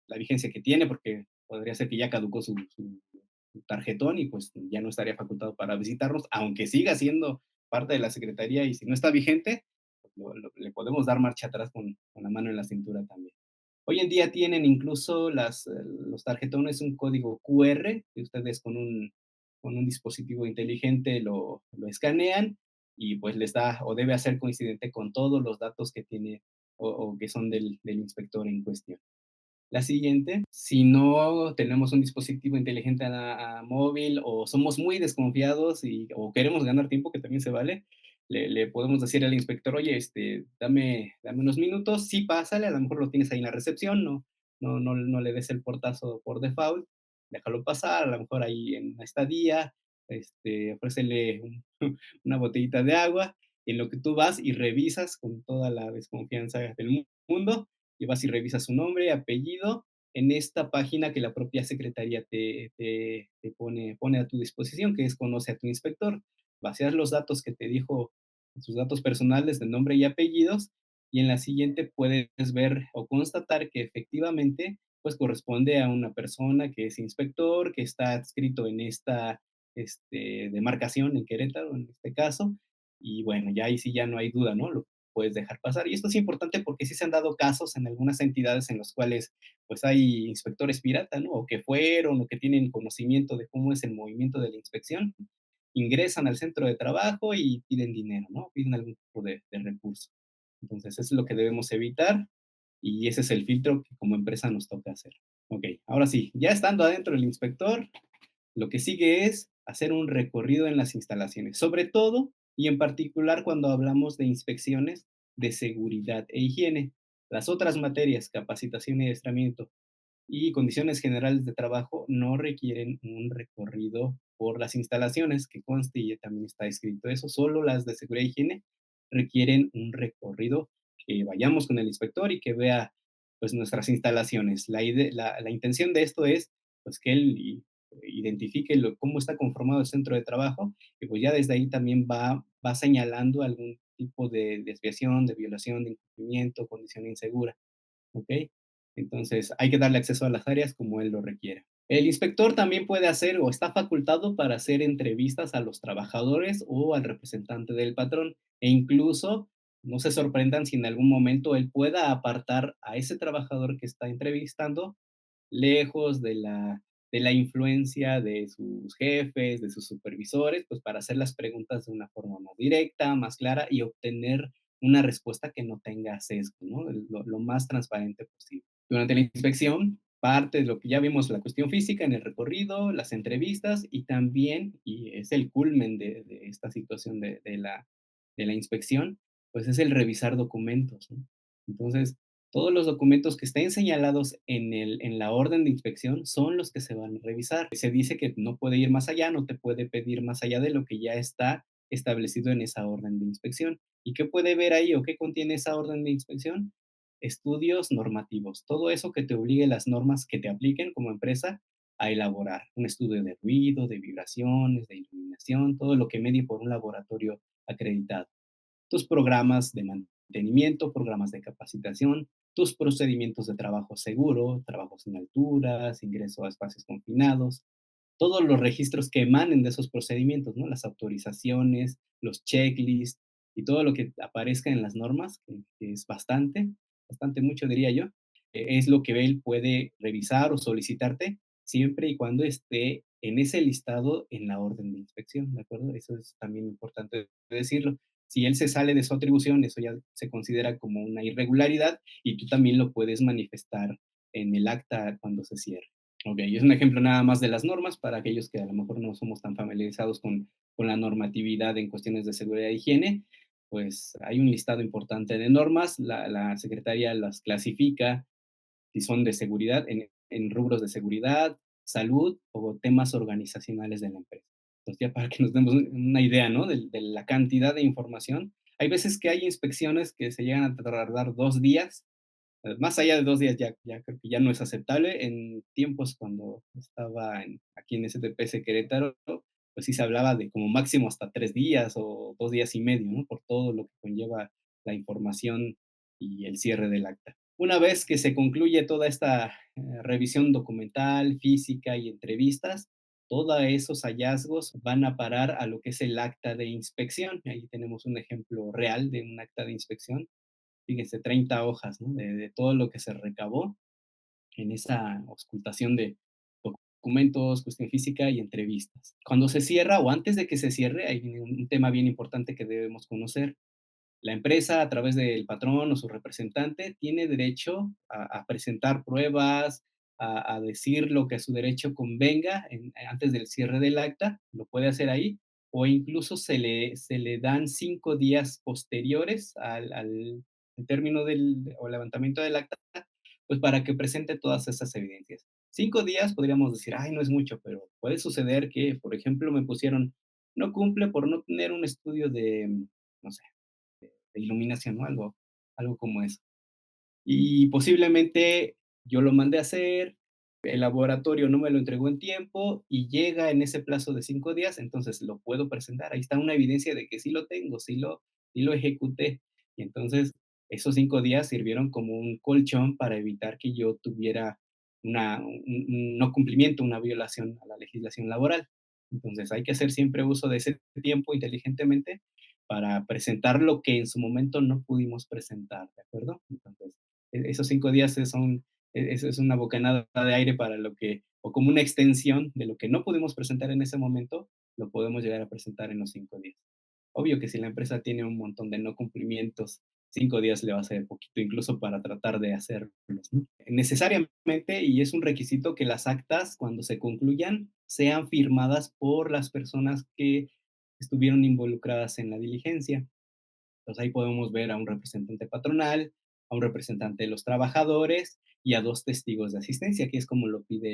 la vigencia que tiene, porque podría ser que ya caducó su tarjetón y pues ya no estaría facultado para visitarnos, aunque siga siendo parte de la Secretaría y si no está vigente, pues, le podemos dar marcha atrás con la mano en la cintura también. Hoy en día tienen incluso los tarjetones un código QR que ustedes con un dispositivo inteligente lo escanean y pues les da o debe hacer coincidente con todos los datos que tiene o que son del inspector en cuestión. La siguiente, si no tenemos un dispositivo inteligente a móvil o somos muy desconfiados o queremos ganar tiempo, que también se vale, le podemos decir al inspector, oye, dame unos minutos, sí, pásale, a lo mejor lo tienes ahí en la recepción, no le des el portazo por default, déjalo pasar, a lo mejor ahí en una estadía, ofrécele una botellita de agua, en lo que tú vas y revisas con toda la desconfianza del mundo, y vas y revisas su nombre, apellido, en esta página que la propia secretaría te pone a tu disposición, que es Conoce a tu inspector. Vacías los datos que te dijo, sus datos personales de nombre y apellidos, y en la siguiente puedes ver o constatar que efectivamente pues corresponde a una persona que es inspector, que está adscrito en esta demarcación en Querétaro, en este caso, y bueno, ya ahí sí ya no hay duda, ¿no? Lo puedes dejar pasar. Y esto es importante porque sí se han dado casos en algunas entidades en los cuales pues hay inspectores pirata, ¿no? O que fueron o que tienen conocimiento de cómo es el movimiento de la inspección, ingresan al centro de trabajo y piden dinero, ¿no? Piden algún tipo de recurso. Entonces, eso es lo que debemos evitar y ese es el filtro que como empresa nos toca hacer. Ok, ahora sí, ya estando adentro del inspector, lo que sigue es hacer un recorrido en las instalaciones, sobre todo y en particular cuando hablamos de inspecciones de seguridad e higiene. Las otras materias, capacitación y adiestramiento y condiciones generales de trabajo, no requieren un recorrido por las instalaciones, que conste y también está escrito eso, solo las de seguridad y higiene requieren un recorrido, que vayamos con el inspector y que vea pues nuestras instalaciones. La intención de esto es pues que él identifique cómo está conformado el centro de trabajo y pues ya desde ahí también va señalando algún tipo de desviación, de violación, de incumplimiento, condición insegura. ¿Ok? Entonces, hay que darle acceso a las áreas como él lo requiera. El inspector también puede hacer o está facultado para hacer entrevistas a los trabajadores o al representante del patrón e incluso no se sorprendan si en algún momento él pueda apartar a ese trabajador que está entrevistando lejos de la influencia de sus jefes, de sus supervisores, pues para hacer las preguntas de una forma más directa, más clara y obtener una respuesta que no tenga sesgo, ¿no? Lo más transparente posible. Durante la inspección, parte de lo que ya vimos, la cuestión física en el recorrido, las entrevistas y también, y es el culmen de esta situación de la inspección, pues es el revisar documentos, ¿no? Entonces, todos los documentos que estén señalados en la orden de inspección son los que se van a revisar. Se dice que no puede ir más allá, no te puede pedir más allá de lo que ya está establecido en esa orden de inspección. ¿Y qué puede ver ahí o qué contiene esa orden de inspección? Estudios normativos, todo eso que te obligue las normas que te apliquen como empresa a elaborar. Un estudio de ruido, de vibraciones, de iluminación, todo lo que medie por un laboratorio acreditado. Tus programas de mantenimiento, programas de capacitación, tus procedimientos de trabajo seguro, trabajos en alturas, ingreso a espacios confinados, todos los registros que emanen de esos procedimientos, ¿no? Las autorizaciones, los checklists y todo lo que aparezca en las normas, que es bastante mucho diría yo, es lo que él puede revisar o solicitarte siempre y cuando esté en ese listado en la orden de inspección, ¿de acuerdo? Eso es también importante decirlo. Si él se sale de su atribución, eso ya se considera como una irregularidad y tú también lo puedes manifestar en el acta cuando se cierre. Ok, es un ejemplo nada más de las normas para aquellos que a lo mejor no somos tan familiarizados con la normatividad en cuestiones de seguridad e higiene. Pues hay un listado importante de normas, la Secretaría las clasifica si son de seguridad, en rubros de seguridad, salud o temas organizacionales de la empresa. Entonces, ya para que nos demos una idea, ¿no? De la cantidad de información. Hay veces que hay inspecciones que se llegan a tardar 2 días, más allá de 2 días ya creo que ya no es aceptable. En tiempos cuando estaba aquí en STPS Querétaro, pues sí se hablaba de como máximo hasta 3 días o 2 días y medio, ¿no? Por todo lo que conlleva la información y el cierre del acta. Una vez que se concluye toda esta revisión documental, física y entrevistas, todos esos hallazgos van a parar a lo que es el acta de inspección. Ahí tenemos un ejemplo real de un acta de inspección. Fíjense, 30 hojas, ¿no? De todo lo que se recabó en esa auscultación de documentos, cuestión física y entrevistas. Cuando se cierra o antes de que se cierre, hay un tema bien importante que debemos conocer. La empresa, a través del patrón o su representante, tiene derecho a presentar pruebas, a decir lo que a su derecho convenga antes del cierre del acta, lo puede hacer ahí, o incluso se le dan 5 días posteriores al término o levantamiento del acta, pues para que presente todas esas evidencias. 5 días podríamos decir, ay, no es mucho, pero puede suceder que, por ejemplo, me pusieron, no cumple por no tener un estudio no sé, de iluminación, ¿no? Algo como eso. Y posiblemente yo lo mandé a hacer, el laboratorio no me lo entregó en tiempo y llega en ese plazo de 5 días, entonces lo puedo presentar. Ahí está una evidencia de que sí lo tengo, sí lo ejecuté. Y entonces esos 5 días sirvieron como un colchón para evitar que yo tuviera un no cumplimiento, una violación a la legislación laboral. Entonces hay que hacer siempre uso de ese tiempo inteligentemente para presentar lo que en su momento no pudimos presentar, ¿de acuerdo? Entonces, esos 5 días es una bocanada de aire para lo que, o como una extensión de lo que no pudimos presentar en ese momento, lo podemos llegar a presentar en los 5 días. Obvio que si la empresa tiene un montón de no cumplimientos, 5 días le va a ser poquito, incluso para tratar de hacerlos, ¿no? Necesariamente, y es un requisito que las actas, cuando se concluyan, sean firmadas por las personas que estuvieron involucradas en la diligencia. Entonces ahí podemos ver a un representante patronal, a un representante de los trabajadores y a 2 testigos de asistencia, que es como lo pide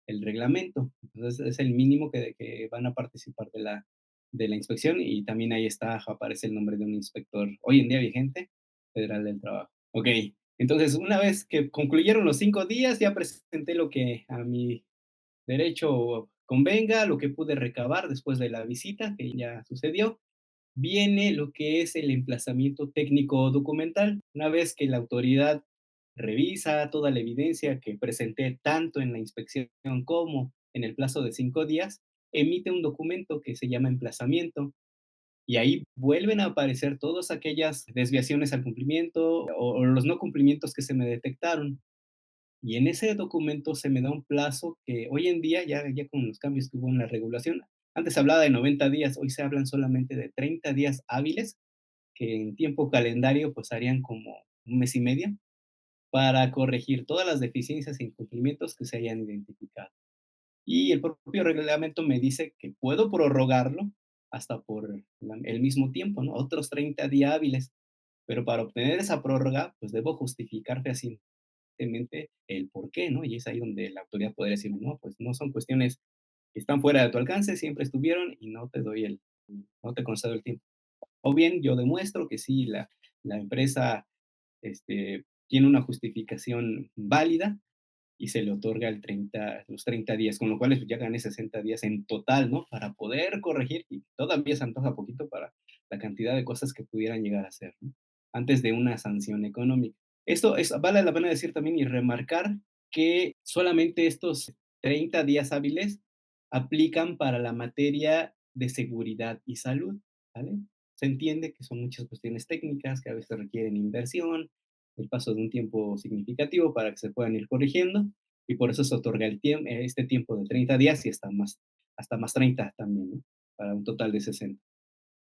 el reglamento. Entonces es el mínimo que van a participar de la inspección y también ahí está, aparece el nombre de un inspector hoy en día vigente, federal del trabajo. Ok, entonces una vez que concluyeron los 5 días, ya presenté lo que a mi derecho convenga, lo que pude recabar después de la visita que ya sucedió. Viene lo que es el emplazamiento técnico documental. Una vez que la autoridad revisa toda la evidencia que presenté tanto en la inspección como en el plazo de 5 días, emite un documento que se llama emplazamiento y ahí vuelven a aparecer todas aquellas desviaciones al cumplimiento o los no cumplimientos que se me detectaron. Y en ese documento se me da un plazo que hoy en día, ya con los cambios que hubo en la regulación, antes se hablaba de 90 días, hoy se hablan solamente de 30 días hábiles, que en tiempo calendario pues harían como un mes y medio, para corregir todas las deficiencias e incumplimientos que se hayan identificado. Y el propio reglamento me dice que puedo prorrogarlo hasta por el mismo tiempo, ¿no? Otros 30 días hábiles, pero para obtener esa prórroga, pues debo justificar fehacientemente el por qué, ¿no? Y es ahí donde la autoridad podría decirme, no, pues no son cuestiones que están fuera de tu alcance, siempre estuvieron y no te concedo el tiempo. O bien yo demuestro que sí, la empresa tiene una justificación válida y se le otorga los 30 días, con lo cual ya gané 60 días en total, ¿no? Para poder corregir y todavía se antoja poquito para la cantidad de cosas que pudieran llegar a ser, ¿no? Antes de una sanción económica. Vale la pena decir también y remarcar que solamente estos 30 días hábiles aplican para la materia de seguridad y salud, ¿vale? Se entiende que son muchas cuestiones técnicas que a veces requieren inversión, el paso de un tiempo significativo para que se puedan ir corrigiendo, y por eso se otorga este tiempo de 30 días y hasta más 30 también, ¿no? Para un total de 60.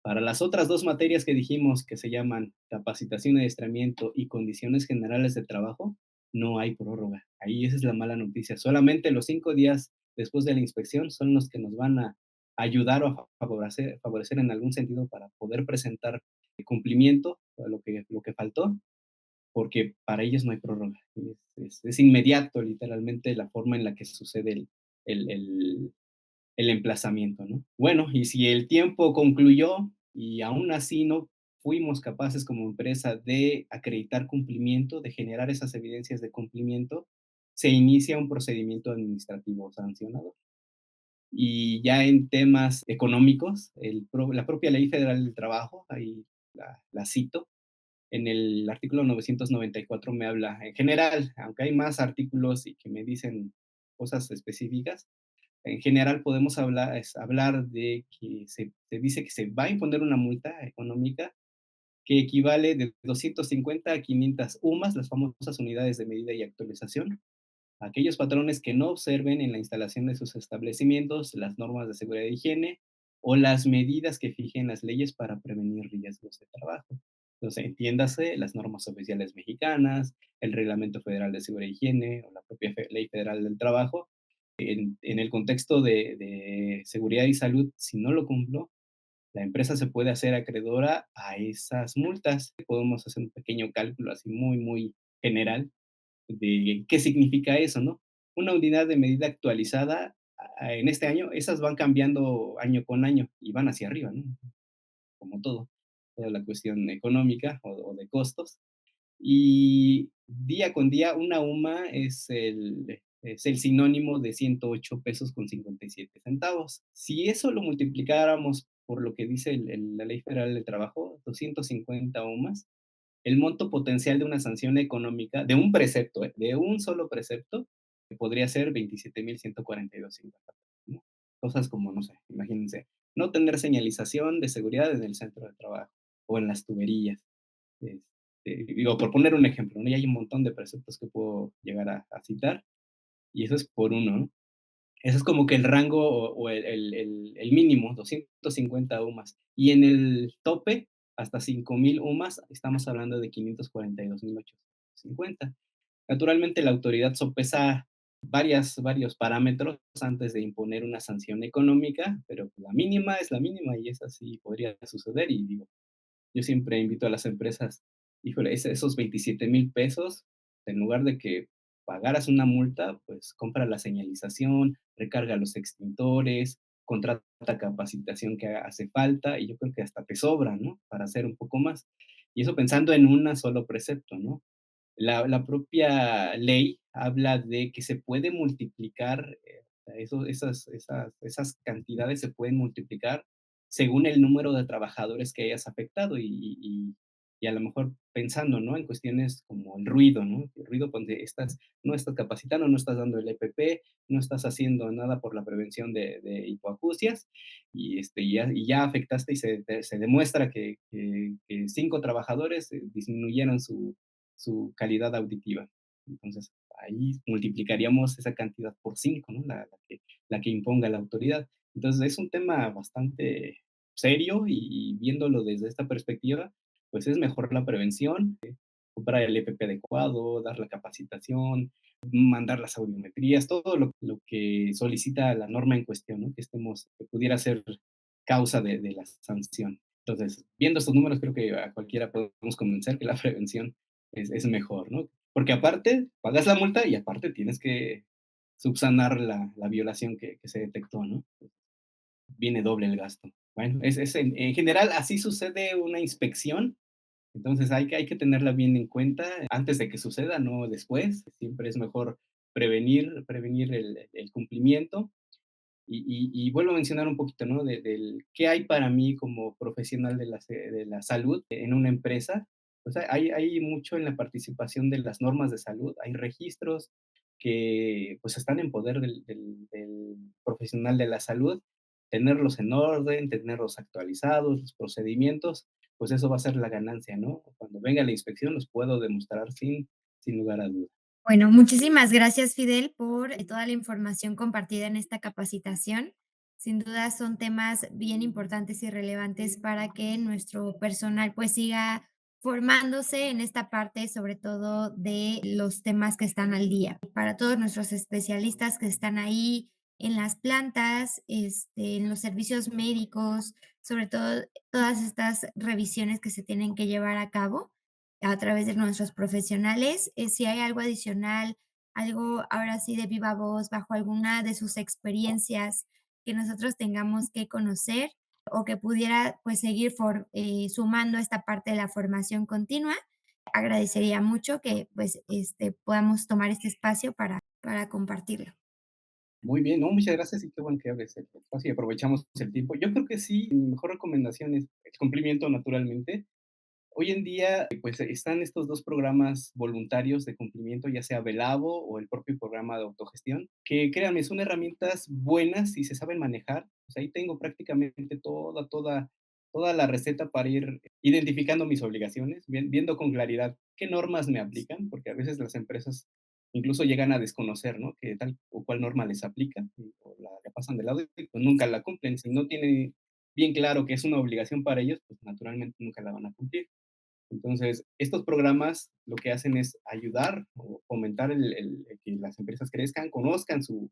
Para las otras 2 materias que dijimos, que se llaman capacitación y adiestramiento y condiciones generales de trabajo, no hay prórroga. Ahí esa es la mala noticia. Solamente los 5 días después de la inspección son los que nos van a ayudar o a favorecer en algún sentido para poder presentar el cumplimiento a lo que faltó, porque para ellos no hay prórroga. Es inmediato, literalmente, la forma en la que sucede el el el emplazamiento, ¿no? Bueno, y si el tiempo concluyó y aún así no fuimos capaces como empresa de acreditar cumplimiento, de generar esas evidencias de cumplimiento, se inicia un procedimiento administrativo sancionador. Y ya en temas económicos, la propia Ley Federal del Trabajo, ahí la cito, en el artículo 994 me habla en general, aunque hay más artículos y que me dicen cosas específicas, en general podemos hablar de que se dice que se va a imponer una multa económica que equivale de 250 a 500 UMAS, las famosas unidades de medida y actualización, a aquellos patrones que no observen en la instalación de sus establecimientos las normas de seguridad e higiene o las medidas que fijen las leyes para prevenir riesgos de trabajo. Entonces, entiéndase las normas oficiales mexicanas, el Reglamento Federal de Seguridad e Higiene o la propia Ley Federal del Trabajo, en el contexto de seguridad y salud, si no lo cumplo, la empresa se puede hacer acreedora a esas multas. Podemos hacer un pequeño cálculo así muy, muy general de qué significa eso, ¿no? Una unidad de medida actualizada en este año, esas van cambiando año con año y van hacia arriba, ¿no? Como todo, toda la cuestión económica o de costos. Y día con día, una UMA es el sinónimo de 108 pesos con 57 centavos. Si eso lo multiplicáramos por lo que dice la Ley Federal del Trabajo, 250 UMAS, el monto potencial de una sanción económica, de un precepto, de un solo precepto, podría ser 27,142.50, ¿no? Cosas como, no sé, imagínense, no tener señalización de seguridad en el centro de trabajo o en las tuberías. Digo, por poner un ejemplo, ¿no? Y hay un montón de preceptos que puedo llegar a citar, y eso es por uno, ¿no? Eso es como que el rango o el mínimo, 250 UMAS. Y en el tope, hasta 5,000 UMAS, estamos hablando de 542,850. Naturalmente, la autoridad sopesa varios parámetros antes de imponer una sanción económica, pero la mínima es la mínima y esa sí podría suceder. Y digo, yo siempre invito a las empresas, híjole, esos 27,000 pesos, en lugar de que pagaras una multa, pues compra la señalización, recarga los extintores, contrata capacitación que hace falta y yo creo que hasta te sobra, ¿no? Para hacer un poco más. Y eso pensando en un solo precepto, ¿no? La propia ley habla de que se puede multiplicar, esas cantidades se pueden multiplicar según el número de trabajadores que hayas afectado y a lo mejor pensando, ¿no? En cuestiones como el ruido, ¿no? El ruido donde no estás capacitando, no estás dando el EPP, no estás haciendo nada por la prevención de hipoacusias y ya afectaste y se demuestra que 5 trabajadores disminuyeron su calidad auditiva. Entonces, ahí multiplicaríamos esa cantidad por 5, ¿no? La que imponga la autoridad. Entonces, es un tema bastante serio y viéndolo desde esta perspectiva, pues es mejor la prevención, comprar el EPP adecuado, dar la capacitación, mandar las audiometrías, todo lo que solicita la norma en cuestión, ¿no? Que pudiera ser causa de la sanción. Entonces, viendo estos números, creo que a cualquiera podemos convencer que la prevención es mejor, ¿no? Porque aparte, pagas la multa y aparte tienes que subsanar la violación que se detectó, ¿no? Viene doble el gasto. Bueno, en general así sucede una inspección, entonces hay que tenerla bien en cuenta antes de que suceda, no después. Siempre es mejor prevenir el cumplimiento y vuelvo a mencionar un poquito, ¿no? Del qué hay para mí como profesional de la salud en una empresa. Pues hay mucho en la participación de las normas de salud, hay registros que pues están en poder del profesional de la salud, tenerlos en orden, tenerlos actualizados, los procedimientos, pues eso va a ser la ganancia, ¿no? Cuando venga la inspección los puedo demostrar sin lugar a duda. Bueno, muchísimas gracias, Fidel, por toda la información compartida en esta capacitación. Sin duda son temas bien importantes y relevantes para que nuestro personal pues siga formándose en esta parte, sobre todo de los temas que están al día. Para todos nuestros especialistas que están ahí en las plantas, en los servicios médicos, sobre todo todas estas revisiones que se tienen que llevar a cabo a través de nuestros profesionales. Si hay algo adicional, algo ahora sí de viva voz, bajo alguna de sus experiencias que nosotros tengamos que conocer o que pudiera pues seguir sumando esta parte de la formación continua, agradecería mucho que pues podamos tomar este espacio para compartirlo. Muy bien, no, muchas gracias y qué bueno que abres el espacio y aprovechamos el tiempo. Yo creo que sí, mi mejor recomendación es el cumplimiento naturalmente. Hoy en día, pues están estos 2 programas voluntarios de cumplimiento, ya sea Velavo o el propio programa de autogestión, que créanme, son herramientas buenas si se saben manejar. Pues ahí tengo prácticamente toda la receta para ir identificando mis obligaciones, viendo con claridad qué normas me aplican, porque a veces las empresas incluso llegan a desconocer, ¿no? Que tal o cual norma les aplica, o la pasan de lado y pues nunca la cumplen. Si no tienen bien claro que es una obligación para ellos, pues naturalmente nunca la van a cumplir. Entonces, estos programas lo que hacen es ayudar o fomentar el que las empresas crezcan, conozcan su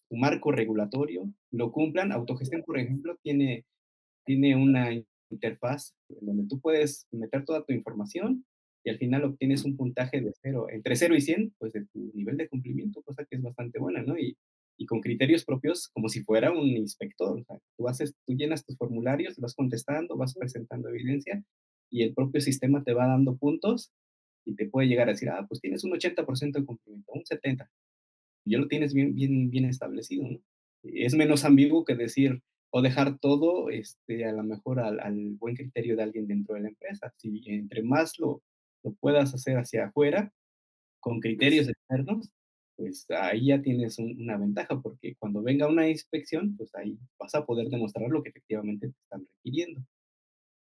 marco regulatorio, lo cumplan. Autogestión, por ejemplo, tiene una interfaz en donde tú puedes meter toda tu información y al final obtienes un puntaje de cero, entre 0 y 100, pues de tu nivel de cumplimiento, cosa que es bastante buena, ¿no? Y con criterios propios, como si fuera un inspector. O sea, tú llenas tus formularios, vas contestando, vas presentando evidencia y el propio sistema te va dando puntos y te puede llegar a decir, ah, pues tienes un 80% de cumplimiento, un 70%, ya lo tienes bien establecido, ¿no? Es menos ambiguo que decir o dejar todo, a lo mejor al buen criterio de alguien dentro de la empresa. Si entre más lo puedas hacer hacia afuera, con criterios externos, pues ahí ya tienes una ventaja, porque cuando venga una inspección, pues ahí vas a poder demostrar lo que efectivamente te están requiriendo.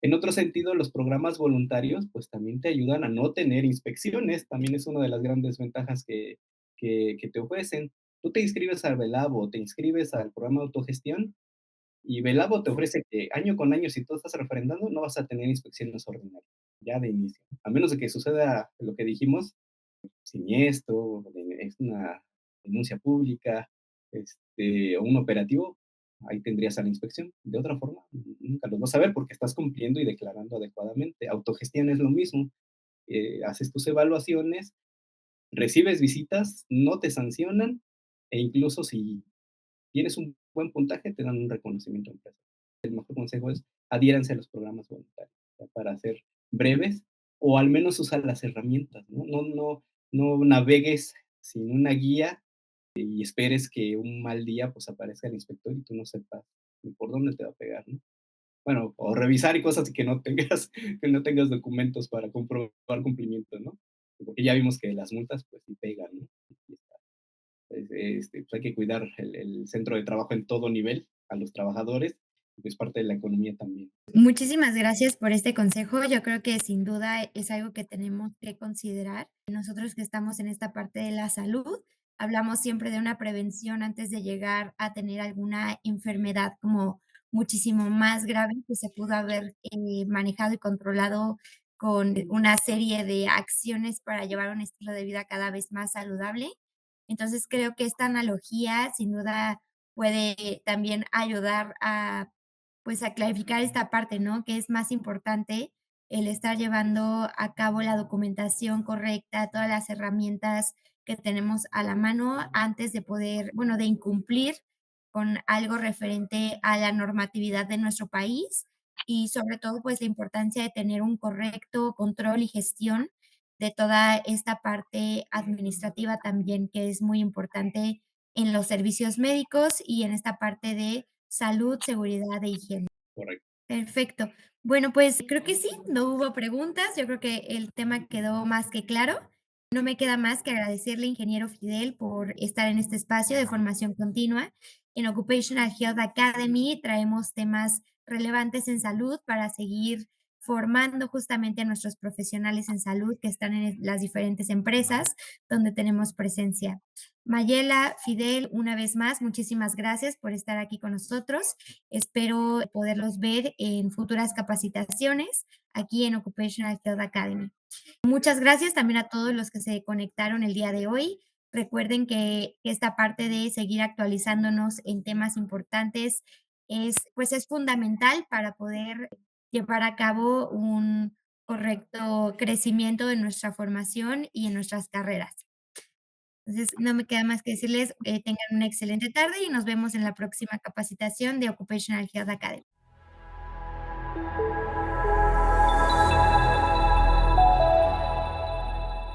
En otro sentido, los programas voluntarios, pues también te ayudan a no tener inspecciones, también es una de las grandes ventajas que te ofrecen. Tú te inscribes al Velabo, te inscribes al programa de autogestión y Velabo te ofrece que año con año, si tú estás refrendando, no vas a tener inspecciones ordinarias, ya de inicio. A menos de que suceda lo que dijimos, siniestro, es una denuncia pública, o un operativo, ahí tendrías a la inspección. De otra forma, nunca los vas a ver porque estás cumpliendo y declarando adecuadamente. Autogestión es lo mismo. Haces tus evaluaciones, recibes visitas, no te sancionan e incluso si tienes un buen puntaje, te dan un reconocimiento en empresa. El mejor consejo es adhiéranse a los programas voluntarios, o sea, para ser breves o al menos usar las herramientas, ¿no? No navegues sin una guía y esperes que un mal día pues aparezca el inspector y tú no sepas ni por dónde te va a pegar, ¿no? Bueno, o revisar y cosas que no tengas, que no tengas documentos para comprobar cumplimiento, ¿no? Porque ya vimos que las multas pues sí pegan, ¿no? Pues hay que cuidar el centro de trabajo en todo nivel, a los trabajadores, y pues parte de la economía también. Muchísimas gracias por este consejo. Yo creo que sin duda es algo que tenemos que considerar. Nosotros que estamos en esta parte de la salud, hablamos siempre de una prevención antes de llegar a tener alguna enfermedad como muchísimo más grave que se pudo haber manejado y controlado con una serie de acciones para llevar un estilo de vida cada vez más saludable. Entonces creo que esta analogía sin duda puede también ayudar a pues, a clarificar esta parte, ¿no? Que es más importante el estar llevando a cabo la documentación correcta, todas las herramientas que tenemos a la mano antes de poder, bueno, de incumplir con algo referente a la normatividad de nuestro país y sobre todo, pues, la importancia de tener un correcto control y gestión de toda esta parte administrativa también, que es muy importante en los servicios médicos y en esta parte de salud, seguridad e higiene. Correcto. Perfecto. Bueno, pues creo que sí, no hubo preguntas. Yo creo que el tema quedó más que claro. No me queda más que agradecerle, ingeniero Fidel, por estar en este espacio de formación continua. En Occupational Health Academy traemos temas relevantes en salud para seguir formando justamente a nuestros profesionales en salud que están en las diferentes empresas donde tenemos presencia. Mayela, Fidel, una vez más, muchísimas gracias por estar aquí con nosotros. Espero poderlos ver en futuras capacitaciones aquí en Occupational Health Academy. Muchas gracias también a todos los que se conectaron el día de hoy. Recuerden que esta parte de seguir actualizándonos en temas importantes es fundamental para poder llevar a cabo un correcto crecimiento de nuestra formación y en nuestras carreras. Entonces, no me queda más que decirles, tengan una excelente tarde y nos vemos en la próxima capacitación de Occupational Health Academy.